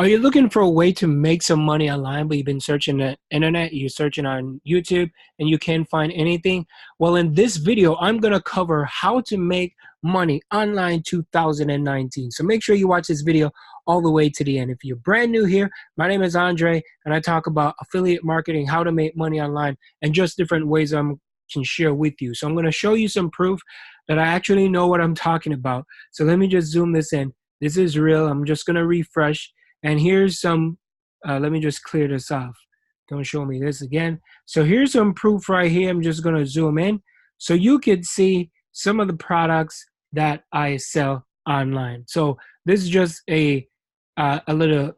Are you looking for a way to make some money online, but you've been searching the internet, you're searching on YouTube, and you can't find anything? Well, in this video, I'm going to cover how to make money online 2019. So make sure you watch this video all the way to the end. If you're brand new here, my name is Andre, and I talk about affiliate marketing, how to make money online, and just different ways I can share with you. So I'm going to show you some proof that I actually know what I'm talking about. So let me just zoom this in. This is real. I'm just going to refresh. And here's some, let me just clear this off. Don't show me this again. So here's some proof right here. I'm just going to zoom in so you could see some of the products that I sell online. So this is just a little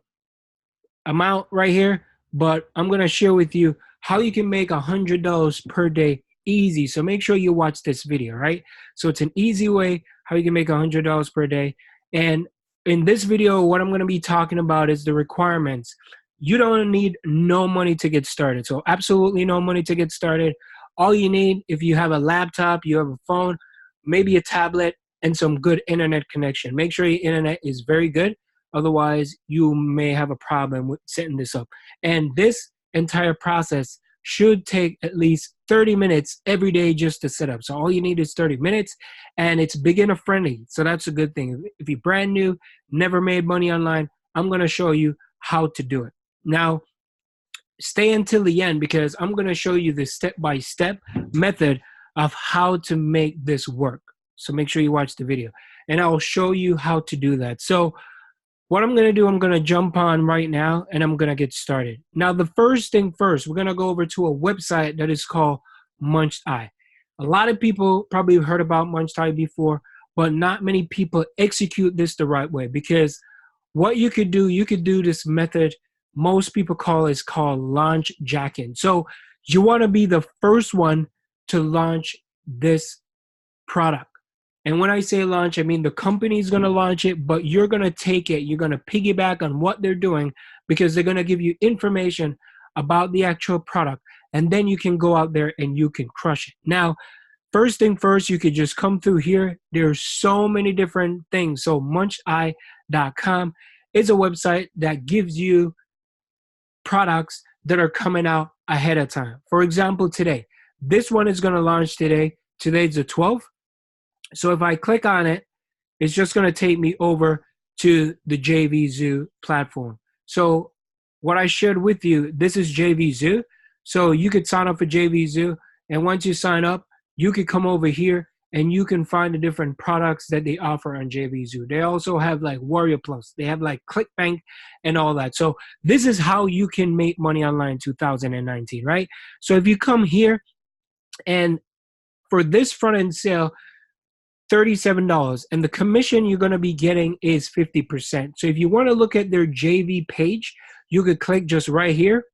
amount right here, but I'm going to share with you how you can make $100 per day easy. So make sure you watch this video, right? So it's an easy way how you can make $100 per day. And in this video, what I'm going to be talking about is the requirements. You don't need no money to get started. So absolutely no money to get started. All you need, if you have a laptop, you have a phone, maybe a tablet, and some good internet connection. Make sure your internet is very good. Otherwise, you may have a problem with setting this up. And this entire process should take at least 30 minutes every day just to set up. So all you need is 30 minutes, and it's beginner friendly. So that's a good thing. If you're brand new, never made money online, I'm going to show you how to do it. Now, stay until the end because I'm going to show you the step-by-step method of how to make this work. So make sure you watch the video, and I'll show you how to do that. So what I'm going to do, I'm going to jump on right now and I'm going to get started. Now, the first thing first, we're going to go over to a website that is called MunchEye. A lot of people probably heard about MunchEye before, but not many people execute this the right way because what you could do this method most people call is called launch jacking. So you want to be the first one to launch this product. And when I say launch, I mean the company is going to launch it, but you're going to take it. You're going to piggyback on what they're doing because they're going to give you information about the actual product. And then you can go out there and you can crush it. Now, first thing first, you could just come through here. There's so many different things. So muncheye.com is a website that gives you products that are coming out ahead of time. For example, today, this one is going to launch today. Today's the 12th. So if I click on it, it's just going to take me over to the JVZoo platform. So what I shared with you, this is JVZoo. So you could sign up for JVZoo. And once you sign up, you could come over here and you can find the different products that they offer on JVZoo. They also have like Warrior Plus. They have like ClickBank and all that. So this is how you can make money online 2019, right? So if you come here and for this front end sale, $37, and the commission you're going to be getting is 50%. So if you want to look at their JV page, you could click just right here,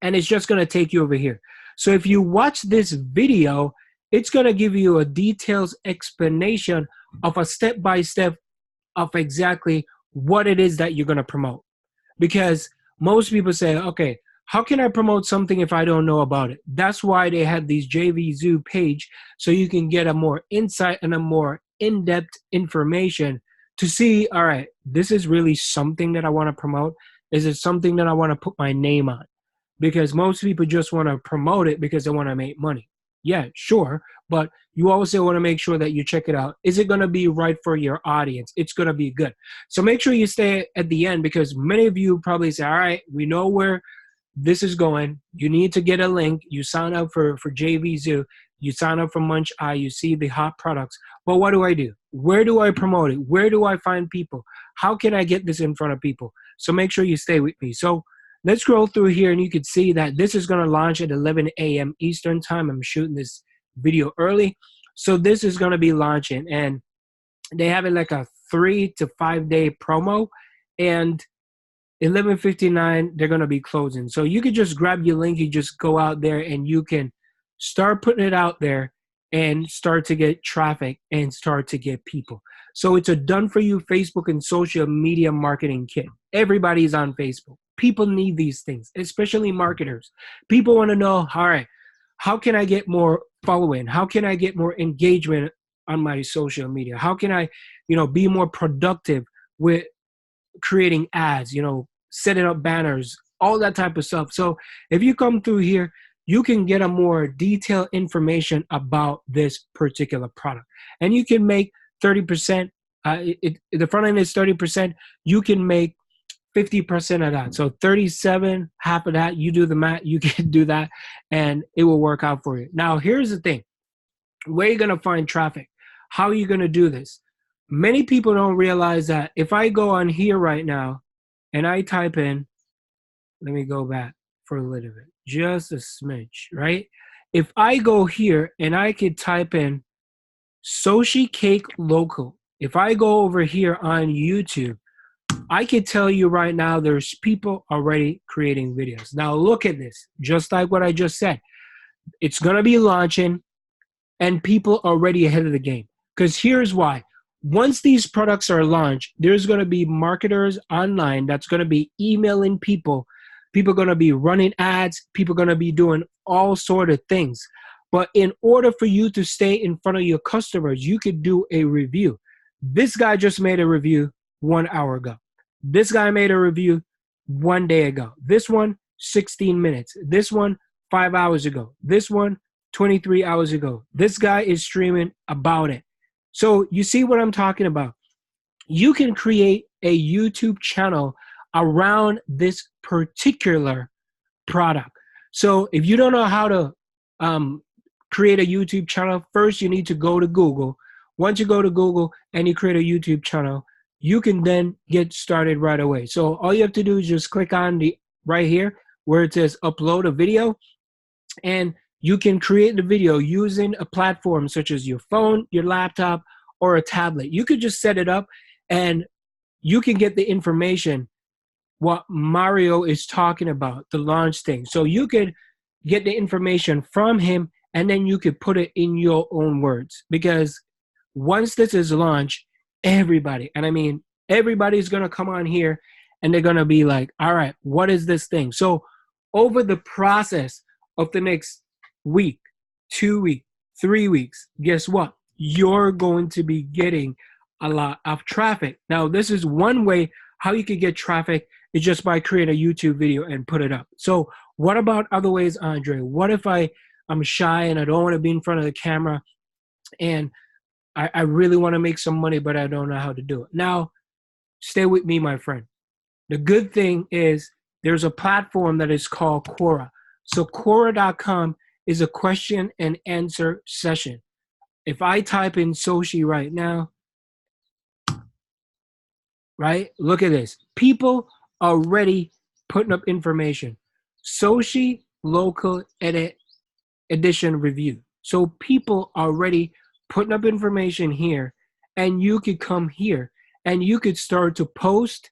and it's just going to take you over here. So if you watch this video, it's going to give you a detailed explanation of a step-by-step of exactly what it is that you're going to promote. Because most people say, okay, how can I promote something if I don't know about it? That's why they have these JVZoo page, so you can get a more insight and a more in-depth information to see, all right, this is really something that I want to promote. Is it something that I want to put my name on? Because most people just want to promote it because they want to make money. Yeah, sure, but you also want to make sure that you check it out. Is it going to be right for your audience? It's going to be good. So make sure you stay at the end because many of you probably say, all right, we know where this is going. You need to get a link. You sign up for JVZoo. You sign up for MunchEye. You see the hot products. But what do I do? Where do I promote it? Where do I find people? How can I get this in front of people? So make sure you stay with me. So let's scroll through here and you can see that this is going to launch at 11 a.m. Eastern time. I'm shooting this video early. So this is going to be launching and they have it like a 3 to 5 day promo, and 11:59 they're going to be closing. So you could just grab your link, you just go out there and you can start putting it out there and start to get traffic and start to get people. So it's a done for you Facebook and social media marketing kit. Everybody's on Facebook. People need these things, especially marketers. People want to know, all right, how can I get more following? How can I get more engagement on my social media? How can I, be more productive with creating ads, setting up banners, all that type of stuff. So if you come through here, you can get a more detailed information about this particular product. And you can make 30%. The front end is 30%. You can make 50% of that. So 37, half of that, you do the math, you can do that, and it will work out for you. Now, here's the thing. Where are you going to find traffic? How are you going to do this? Many people don't realize that if I go on here right now and I type in, let me go back for a little bit, just a smidge, right? If I go here and I could type in Sushi Cake Local, if I go over here on YouTube, I can tell you right now there's people already creating videos. Now look at this, just like what I just said. It's going to be launching and people are already ahead of the game. Because here's why. Once these products are launched, there's going to be marketers online that's going to be emailing people. People are going to be running ads. People are going to be doing all sort of things. But in order for you to stay in front of your customers, you could do a review. This guy just made a review 1 hour ago. This guy made a review 1 day ago. This one, 16 minutes. This one, 5 hours ago. This one, 23 hours ago. This guy is streaming about it. So you see what I'm talking about. You can create a YouTube channel around this particular product. So if you don't know how to create a YouTube channel, first you need to go to Google. Once you go to Google and you create a YouTube channel, you can then get started right away. So all you have to do is just click on the right here where it says upload a video, and you can create the video using a platform such as your phone, your laptop, or a tablet. You could just set it up and you can get the information what Mario is talking about, the launch thing. So you could get the information from him and then you could put it in your own words. Because once this is launched, everybody, and I mean everybody's going to come on here and they're going to be like, all right, what is this thing? So over the process of the next week, 2 weeks, 3 weeks, guess what? You're going to be getting a lot of traffic. Now, this is one way how you could get traffic is just by creating a YouTube video and put it up. So what about other ways, Andre? What if I'm shy and I don't want to be in front of the camera and I really want to make some money, but I don't know how to do it? Now, stay with me, my friend. The good thing is there's a platform that is called Quora. So Quora.com is a question and answer session. If I type in Sushi right now, right, look at this. People are already putting up information. Sushi Local Edit Edition Review. So people are already putting up information here, and you could come here and you could start to post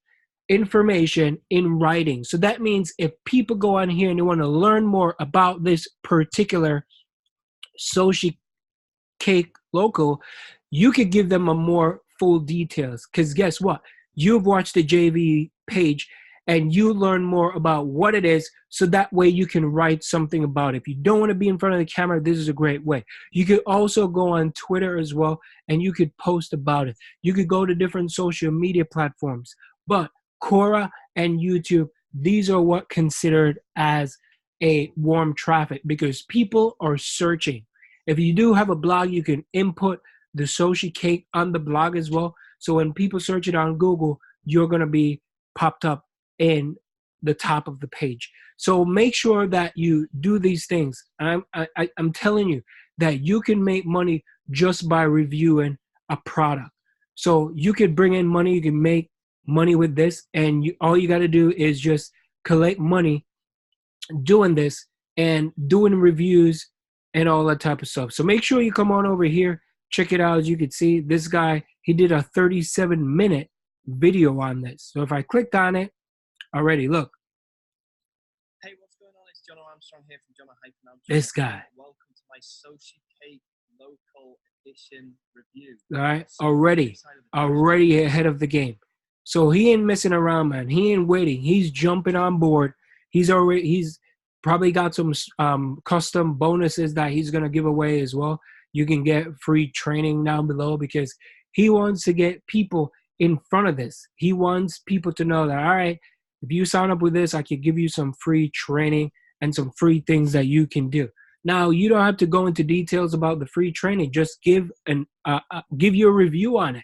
information in writing. So that means if people go on here and they want to learn more about this particular Sushi Cake Local, you could give them a more full details. Because guess what? You've watched the JV page and you learn more about what it is, so that way you can write something about it. If you don't want to be in front of the camera, this is a great way. You could also go on Twitter as well, and you could post about it. You could go to different social media platforms. But Quora and YouTube, these are what considered as a warm traffic, because people are searching. If you do have a blog, you can input the Sushi Cake on the blog as well. So when people search it on Google, you're going to be popped up in the top of the page. So make sure that you do these things. I'm telling you that you can make money just by reviewing a product. So you could bring in money, you can make money with this, and all you got to do is just collect money doing this and doing reviews and all that type of stuff. So make sure you come on over here, check it out. As you can see, this guy, he did a 37-minute video on this. So if I clicked on it, already, look. Hey, what's going on? It's John Armstrong here from John Armstrong. This guy. Welcome to my Sushi Cake Local Edition review. All right, already ahead of the game. So he ain't messing around, man. He ain't waiting. He's jumping on board. He's probably got some custom bonuses that he's gonna give away as well. You can get free training down below because he wants to get people in front of this. He wants people to know that, all right, if you sign up with this, I could give you some free training and some free things that you can do. Now, you don't have to go into details about the free training. Just give give you a review on it.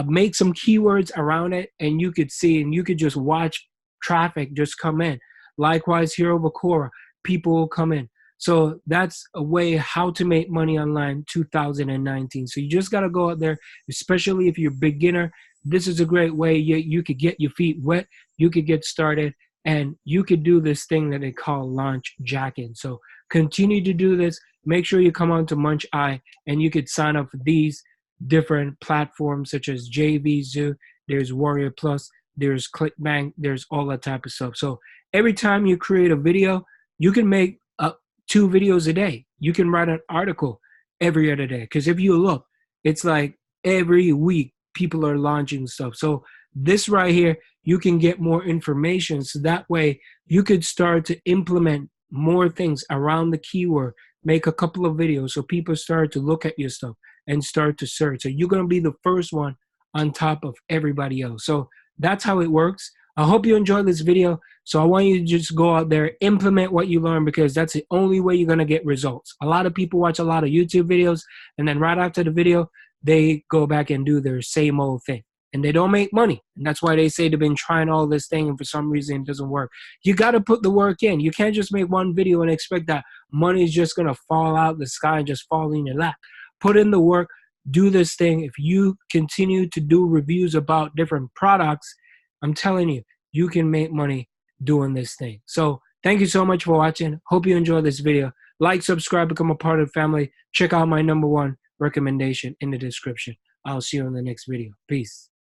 Make some keywords around it, and you could see, and you could just watch traffic just come in. Likewise, here over Quora, people will come in. So that's a way how to make money online 2019. So you just got to go out there, especially if you're a beginner. This is a great way. You could get your feet wet. You could get started, and you could do this thing that they call launch jacking. So continue to do this. Make sure you come on to Munch Eye, and you could sign up for these different platforms such as JVZoo, there's Warrior Plus, there's ClickBank, there's all that type of stuff. So every time you create a video, you can make 2 videos a day. You can write an article every other day. Because if you look, it's like every week people are launching stuff. So this right here, you can get more information. So that way you could start to implement more things around the keyword, make a couple of videos so people start to look at your stuff and start to search. So you're going to be the first one on top of everybody else. So that's how it works. I hope you enjoyed this video. So I want you to just go out there, implement what you learn, because that's the only way you're going to get results. A lot of people watch a lot of YouTube videos, and then right after the video, they go back and do their same old thing. And they don't make money. And that's why they say they've been trying all this thing, and for some reason it doesn't work. You got to put the work in. You can't just make one video and expect that money is just going to fall out the sky and just fall in your lap. Put in the work. Do this thing. If you continue to do reviews about different products, I'm telling you, you can make money doing this thing. So thank you so much for watching. Hope you enjoyed this video. Like, subscribe, become a part of the family. Check out my #1 recommendation in the description. I'll see you in the next video. Peace.